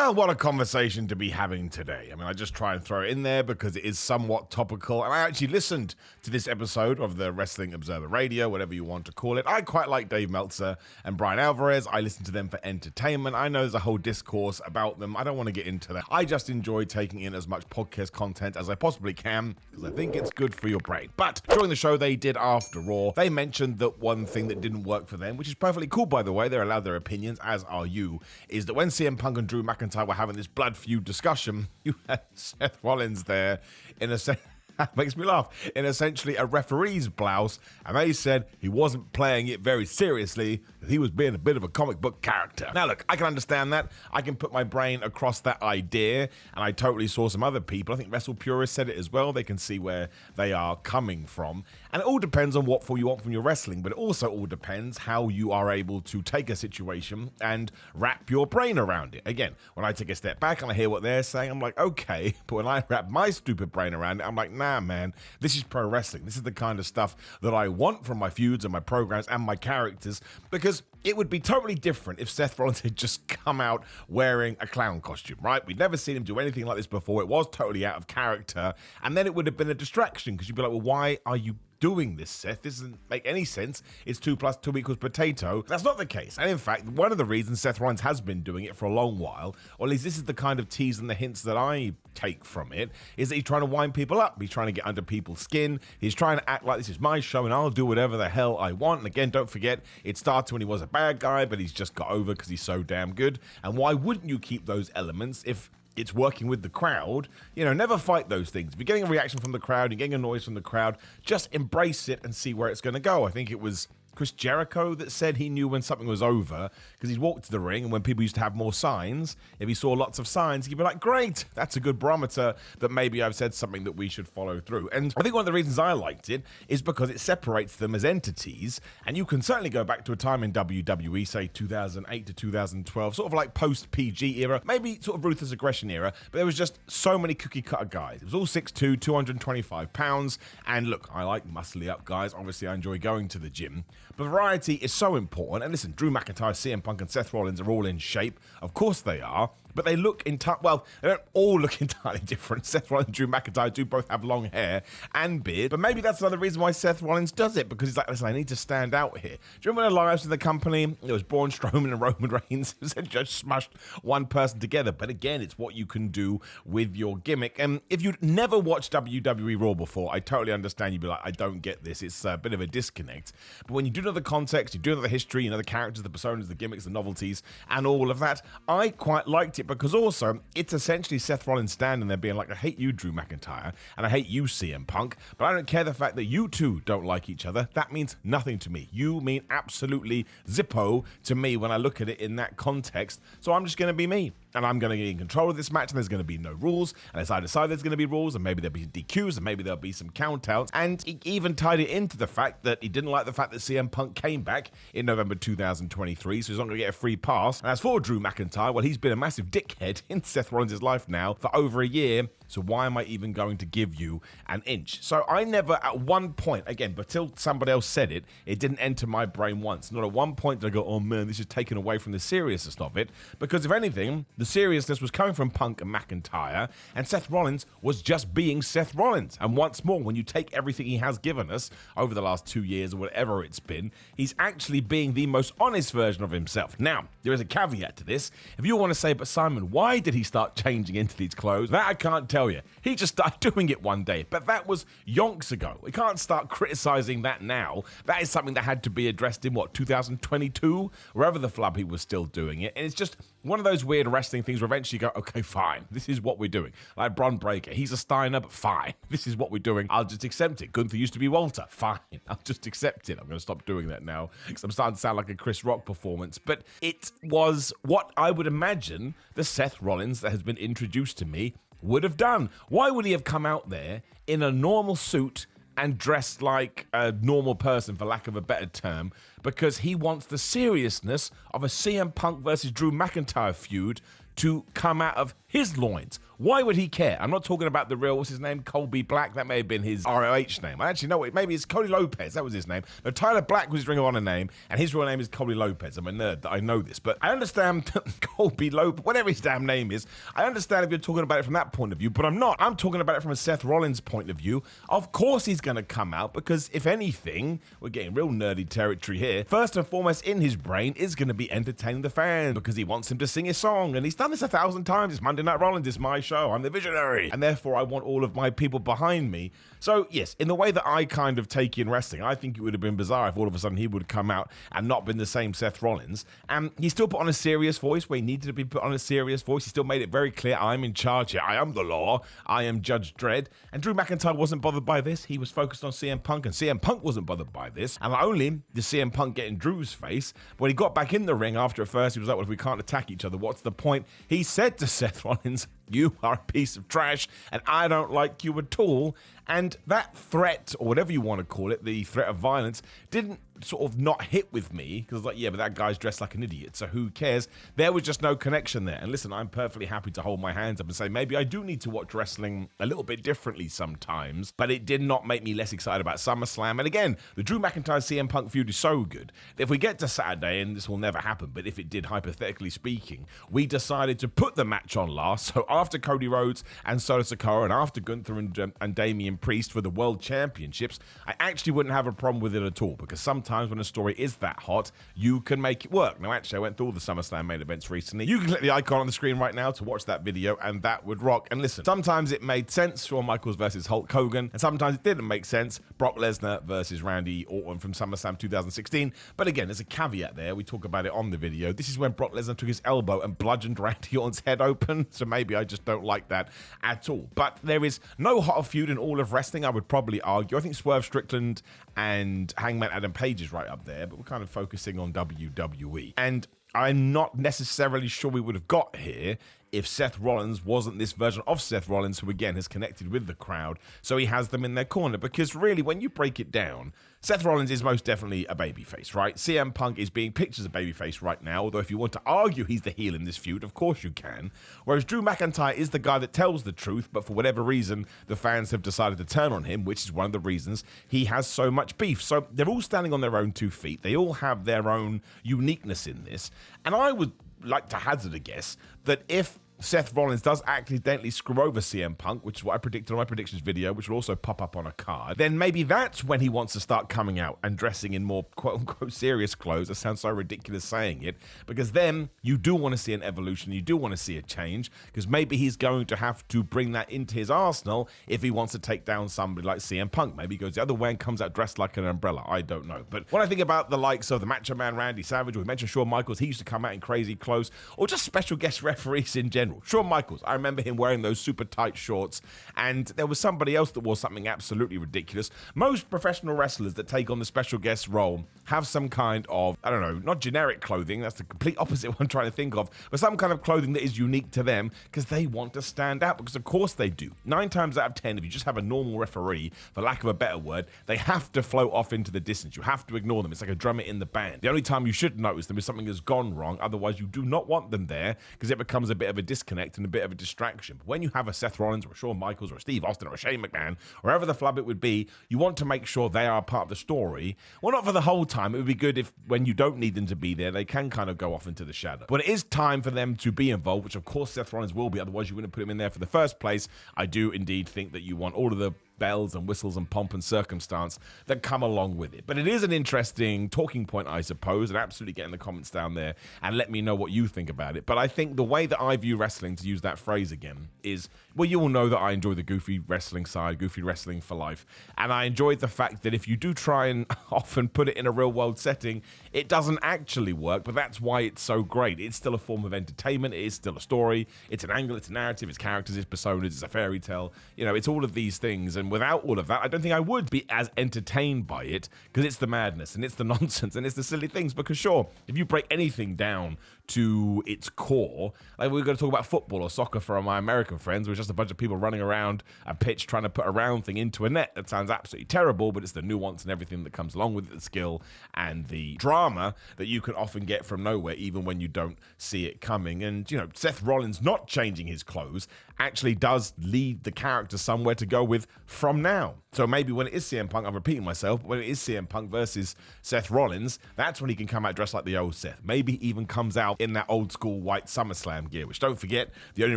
Well, what a conversation to be having today. I mean, I just try and throw it in there because it is somewhat topical. And I actually listened to this episode of the Wrestling Observer Radio, whatever you want to call it. I quite like Dave Meltzer and Brian Alvarez. I listen to them for entertainment. I know there's a whole discourse about them. I don't want to get into that. I just enjoy taking in as much podcast content as I possibly can because I think it's good for your brain. But during the show they did after Raw, they mentioned that one thing that didn't work for them, which is perfectly cool, by the way, they're allowed their opinions, as are you, is that when CM Punk and Drew McIntyre were having this blood feud discussion, you had Seth Rollins there in a sense. That makes me laugh, in essentially a referee's blouse, and they said he wasn't playing it very seriously, that he was being a bit of a comic book character. Now look, I can understand that, I can put my brain across that idea, and I totally saw some other people, I think Wrestle Purists said it as well, they can see where they are coming from, and it all depends on what you want from your wrestling, but it also all depends how you are able to take a situation and wrap your brain around it. Again, when I take a step back and I hear what they're saying, I'm like, okay, but when I wrap my stupid brain around it, I'm like, nah, man, this is pro wrestling. This is the kind of stuff that I want from my feuds and my programs and my characters, because it would be totally different if Seth Rollins had just come out wearing a clown costume, right? We'd never seen him do anything like this before. It was totally out of character, and then it would have been a distraction, because you'd be like, well, why are you doing this, Seth? This doesn't make any sense. It's 2 + 2 = potato. That's not the case. And in fact, one of the reasons Seth Rollins has been doing it for a long while, or at least this is the kind of tease and the hints that I take from it, is that he's trying to wind people up. He's trying to get under people's skin. He's trying to act like this is my show and I'll do whatever the hell I want. And again, don't forget, it started when he was a bad guy, but he's just got over because he's so damn good. And why wouldn't you keep those elements if it's working with the crowd? You know, never fight those things. If you're getting a reaction from the crowd, you're getting a noise from the crowd, just embrace it and see where it's going to go. I think it was Chris Jericho that said he knew when something was over because he'd walked to the ring, and when people used to have more signs, if he saw lots of signs, he'd be like, great, that's a good barometer that maybe I've said something that we should follow through. And I think one of the reasons I liked it is because it separates them as entities, and you can certainly go back to a time in WWE, say 2008 to 2012, sort of like post-PG era, maybe sort of Ruthless Aggression era, but there was just so many cookie-cutter guys. It was all 6'2", 225 pounds, and look, I like muscly up guys. Obviously, I enjoy going to the gym. But variety is so important. And listen, Drew McIntyre, CM Punk, and Seth Rollins are all in shape. Of course they are. But they look well, they don't all look entirely different. Seth Rollins and Drew McIntyre do both have long hair and beard. But maybe that's another reason why Seth Rollins does it, because he's like, listen, I need to stand out here. Do you remember when their lives in the company? It was Braun Strowman and Roman Reigns. It was just smashed one person together. But again, it's what you can do with your gimmick. And if you'd never watched WWE Raw before, I totally understand. You'd be like, I don't get this. It's a bit of a disconnect. But when you do know the context, you do know the history, you know the characters, the personas, the gimmicks, the novelties, and all of that, I quite liked it, because also it's essentially Seth Rollins standing there being like, I hate you, Drew McIntyre, and I hate you, CM Punk, but I don't care the fact that you two don't like each other. That means nothing to me. You mean absolutely zippo to me when I look at it in that context. So I'm just going to be me, and I'm going to get in control of this match, and there's going to be no rules, and as I decide there's going to be rules, and maybe there'll be DQs, and maybe there'll be some countouts, and he even tied it into the fact that he didn't like the fact that CM Punk came back in November 2023, so he's not going to get a free pass. And as for Drew McIntyre, well, he's been a massive dickhead in Seth Rollins' life now for over a year, so why am I even going to give you an inch? So I never, at one point, again, but till somebody else said it, it didn't enter my brain once. Not at one point did I go, oh man, this is taken away from the seriousness of it, because if anything, the seriousness was coming from Punk and McIntyre, and Seth Rollins was just being Seth Rollins. And once more, when you take everything he has given us over the last 2 years or whatever it's been, he's actually being the most honest version of himself. Now, there is a caveat to this. If you want to say, but Simon, why did he start changing into these clothes? That I can't tell you. He just started doing it one day, but that was yonks ago. We can't start criticizing that now. That is something that had to be addressed in, 2022? Wherever the flub he was still doing it. And it's just one of those weird wrestling things where eventually you go, okay, fine, this is what we're doing. Like Bron Breakker, he's a Steiner, but fine, this is what we're doing. I'll just accept it. Gunther used to be Walter. Fine, I'll just accept it. I'm going to stop doing that now because I'm starting to sound like a Chris Rock performance. But it was what I would imagine the Seth Rollins that has been introduced to me would have done. Why would he have come out there in a normal suit and dressed like a normal person, for lack of a better term? Because he wants the seriousness of a CM Punk versus Drew McIntyre feud to come out of his loins. Why would he care? I'm not talking about the real, what's his name? Colby Black. That may have been his ROH name. I actually know it. Maybe it's Cody Lopez. That was his name. No, Tyler Black was his Ring of Honor name, and his real name is Cody Lopez. I'm a nerd that I know this, but I understand Colby Lopez, whatever his damn name is. I understand if you're talking about it from that point of view, but I'm not. I'm talking about it from a Seth Rollins point of view. Of course he's going to come out because if anything, we're getting real nerdy territory here. First and foremost in his brain is going to be entertaining the fans because he wants him to sing his song, and he's done this 1,000 times. It's Monday Night Rollins. It's my show. I'm the visionary, and therefore I want all of my people behind me. So yes, in the way that I kind of take in wrestling, I think it would have been bizarre if all of a sudden he would come out and not been the same Seth Rollins. And he still put on a serious voice where he needed to be put on a serious voice. He still made it very clear, I'm in charge here. I am the law. I am Judge Dredd. And Drew McIntyre wasn't bothered by this. He was focused on CM Punk, and CM Punk wasn't bothered by this. And not only did CM Punk get in Drew's face, but when he got back in the ring after at first, he was like, well, if we can't attack each other, what's the point? He said to Seth Rollins, you are a piece of trash, and I don't like you at all. And that threat, or whatever you want to call it, the threat of violence, didn't sort of not hit with me, because I was like, yeah, but that guy's dressed like an idiot, so who cares? There was just no connection there. And listen, I'm perfectly happy to hold my hands up and say, maybe I do need to watch wrestling a little bit differently sometimes, but it did not make me less excited about SummerSlam. And again, the Drew McIntyre CM Punk feud is so good that if we get to Saturday, and this will never happen, but if it did, hypothetically speaking, we decided to put the match on last, so after Cody Rhodes and Solo Sikoa, and after Gunther and Damian Priest for the World Championships, I actually wouldn't have a problem with it at all, because sometimes when a story is that hot, you can make it work. Now, actually, I went through all the SummerSlam main events recently. You can click the icon on the screen right now to watch that video, and that would rock. And listen, sometimes it made sense, Shawn Michaels versus Hulk Hogan, and sometimes it didn't make sense, Brock Lesnar versus Randy Orton from SummerSlam 2016. But again, there's a caveat there. We talk about it on the video. This is when Brock Lesnar took his elbow and bludgeoned Randy Orton's head open, so maybe I just don't like that at all. But there is no hotter feud in all of wrestling, I would probably argue. I think Swerve Strickland and Hangman Adam Page is right up there, but we're kind of focusing on WWE. And I'm not necessarily sure we would have got here if Seth Rollins wasn't this version of Seth Rollins, who again has connected with the crowd, so he has them in their corner. Because really, when you break it down, Seth Rollins is most definitely a babyface, right? CM Punk is being pitched as a babyface right now, although if you want to argue he's the heel in this feud, of course you can. Whereas Drew McIntyre is the guy that tells the truth, but for whatever reason, the fans have decided to turn on him, which is one of the reasons he has so much beef. So they're all standing on their own 2 feet. They all have their own uniqueness in this. And I would like to hazard a guess that if Seth Rollins does accidentally screw over CM Punk, which is what I predicted on my predictions video, which will also pop up on a card, then maybe that's when he wants to start coming out and dressing in more quote-unquote serious clothes. That sounds so ridiculous saying it, because then you do want to see an evolution, you do want to see a change, because maybe he's going to have to bring that into his arsenal if he wants to take down somebody like CM Punk. Maybe he goes the other way and comes out dressed like an umbrella. I don't know. But when I think about the likes of the Macho Man Randy Savage, we mentioned Shawn Michaels, he used to come out in crazy clothes, or just special guest referees in general. Shawn Michaels, I remember him wearing those super tight shorts, and there was somebody else that wore something absolutely ridiculous. Most professional wrestlers that take on the special guest role have some kind of, I don't know, not generic clothing, that's the complete opposite what I'm trying to think of, but some kind of clothing that is unique to them because they want to stand out, because of course they do. 9 times out of 10, if you just have a normal referee, for lack of a better word, they have to float off into the distance. You have to ignore them. It's like a drummer in the band. The only time you should notice them is something has gone wrong, otherwise you do not want them there because it becomes a bit of a disconnect and a bit of a distraction. But when you have a Seth Rollins or a Shawn Michaels or a Steve Austin or a Shane McMahon, wherever the flub it would be, you want to make sure they are part of the story. Well, not for the whole time. It would be good if when you don't need them to be there, they can kind of go off into the shadow. When it is time for them to be involved, which of course Seth Rollins will be, otherwise you wouldn't put him in there for the first place, I do indeed think that you want all of the bells and whistles and pomp and circumstance that come along with it. But it is an interesting talking point, I suppose, and absolutely get in the comments down there and let me know what you think about it. But I think the way that I view wrestling, to use that phrase again, is, well, you all know that I enjoy the goofy wrestling side, goofy wrestling for life, and I enjoyed the fact that if you do try and often put it in a real world setting, it doesn't actually work, but that's why it's so great. It's still a form of entertainment, it is still a story, it's an angle, it's a narrative, it's characters, it's personas, it's a fairy tale, you know, it's all of these things. And And without all of that, I don't think I would be as entertained by it, because it's the madness and it's the nonsense and it's the silly things. Because sure, if you break anything down to its core, like we're going to talk about football or soccer for my American friends, where it's just a bunch of people running around a pitch trying to put a round thing into a net. That sounds absolutely terrible, but it's the nuance and everything that comes along with it, the skill and the drama that you can often get from nowhere, even when you don't see it coming. And, you know, Seth Rollins not changing his clothes actually does lead the character somewhere to go with from now. So maybe when it is CM Punk, I'm repeating myself, but when it is CM Punk versus Seth Rollins, that's when he can come out dressed like the old Seth. Maybe he even comes out in that old school white SummerSlam gear, which, don't forget, the only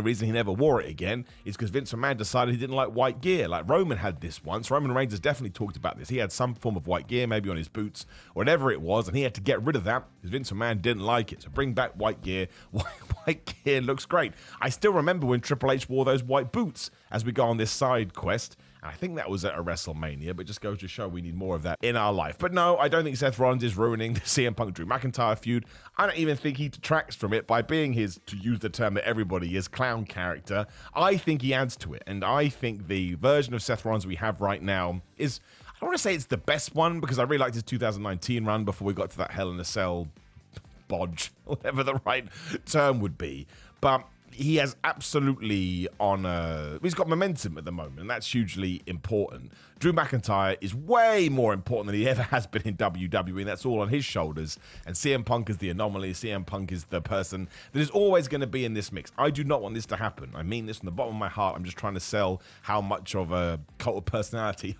reason he never wore it again is because Vince McMahon decided he didn't like white gear. Like Roman had this once. Roman Reigns has definitely talked about this. He had some form of white gear, maybe on his boots, whatever it was, and he had to get rid of that because Vince McMahon didn't like it. So bring back white gear. White gear looks great. I still remember when Triple H wore those white boots as we go on this side quest. I think that was at a WrestleMania, but just goes to show we need more of that in our life. But no, I don't think Seth Rollins is ruining the CM Punk Drew McIntyre feud. I don't even think he detracts from it by being his, to use the term that everybody is, clown character. I think he adds to it. And I think the version of Seth Rollins we have right now is, I don't want to say it's the best one, because I really liked his 2019 run before we got to that Hell in a Cell bodge, whatever the right term would be. But he has absolutely he's got momentum at the moment, and that's hugely important. Drew McIntyre is way more important than he ever has been in WWE, and that's all on his shoulders. And CM Punk is the anomaly. CM Punk is the person that is always going to be in this mix. I do not want this to happen. I mean this from the bottom of my heart. I'm just trying to sell how much of a cult of personality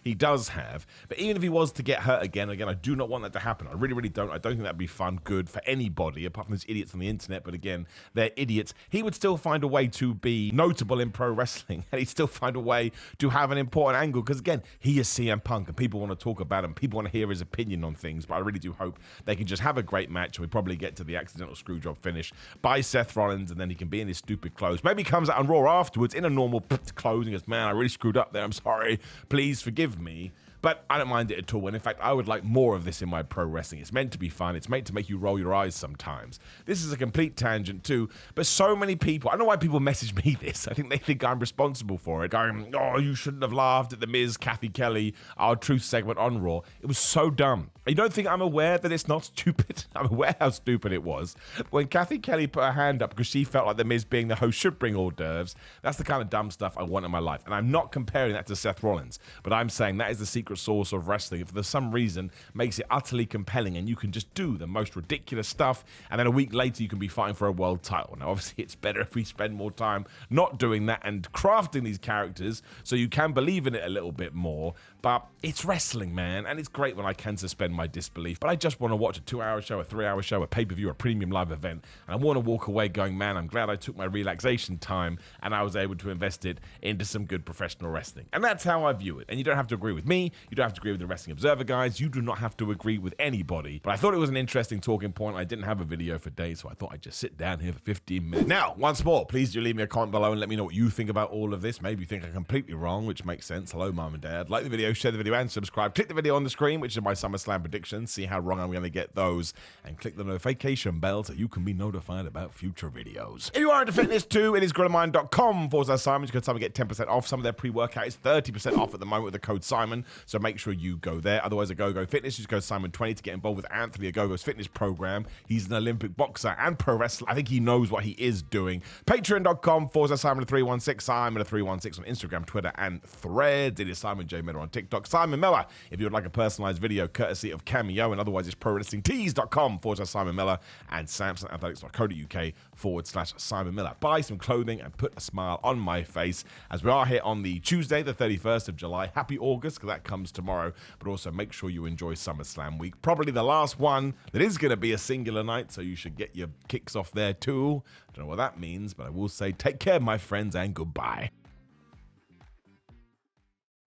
he does have. But even if he was to get hurt again, I do not want that to happen. I really, really don't. I don't think that'd be fun, good for anybody, apart from these idiots on the internet. But again, they're idiots. He would still find a way to be notable in pro wrestling, and he'd still find a way to have an important angle, because again, he is CM Punk and people want to talk about him, people want to hear his opinion on things. But I really do hope they can just have a great match, and we probably get to the accidental screw job finish by Seth Rollins, and then he can be in his stupid clothes. Maybe he comes out on Raw afterwards in a normal clothes and goes, man, I really screwed up there, I'm sorry, please forgive me. But I don't mind it at all. And in fact, I would like more of this in my pro wrestling. It's meant to be fun. It's meant to make you roll your eyes sometimes. This is a complete tangent too. But so many people, I don't know why people message me this. I think they think I'm responsible for it. Going, oh, you shouldn't have laughed at The Miz, Kathy Kelly, our truth segment on Raw. It was so dumb. You don't think I'm aware that it's not stupid? I'm aware how stupid it was. When Kathy Kelly put her hand up because she felt like The Miz being the host should bring hors d'oeuvres, that's the kind of dumb stuff I want in my life. And I'm not comparing that to Seth Rollins, but I'm saying that is the secret source of wrestling. If for some reason makes it utterly compelling and you can just do the most ridiculous stuff, and then a week later you can be fighting for a world title. Now obviously it's better if we spend more time not doing that and crafting these characters so you can believe in it a little bit more. But it's wrestling, man, and it's great when I can suspend my disbelief. But I just want to watch a 2-hour show, a 3-hour show, a pay-per-view, a premium live event, and I want to walk away going, man, I'm glad I took my relaxation time and I was able to invest it into some good professional wrestling. And that's how I view it. And you don't have to agree with me, you don't have to agree with the Wrestling Observer guys, you do not have to agree with anybody. But I thought it was an interesting talking point. I didn't have a video for days, so I thought I'd just sit down here for 15 minutes. Now, once more, please do leave me a comment below and let me know what you think about all of this. Maybe you think I'm completely wrong, which makes sense. Hello, mom and dad. Like the video, share the video, and subscribe. Click the video on the screen, which is my SummerSlam predictions. See how wrong I'm going to get those. And click the notification bell so you can be notified about future videos. If you are into fitness too, it is grillermind.com/Simon. You can get 10% off. Some of their pre-workout is 30% off at the moment with the code Simon. So make sure you go there. Otherwise, Agogo Fitness, just go Simon20 to get involved with Anthony Agogo's fitness program. He's an Olympic boxer and pro wrestler. I think he knows what he is doing. Patreon.com/Simon316. Simon316 on Instagram, Twitter, and Threads. It is Simon J. Miller on TikTok. Simon Miller, if you would like a personalized video courtesy of Cameo, and otherwise it's ProWrestlingTees.com/Simon Miller and SamsonAthletics.co.uk/Simon Miller. Buy some clothing and put a smile on my face as we are here on the Tuesday, the 31st of July. Happy August, because that comes tomorrow. But also make sure you enjoy SummerSlam week. Probably the last one that is going to be a singular night, so you should get your kicks off there too. Don't know what that means, but I will say take care, my friends, and goodbye.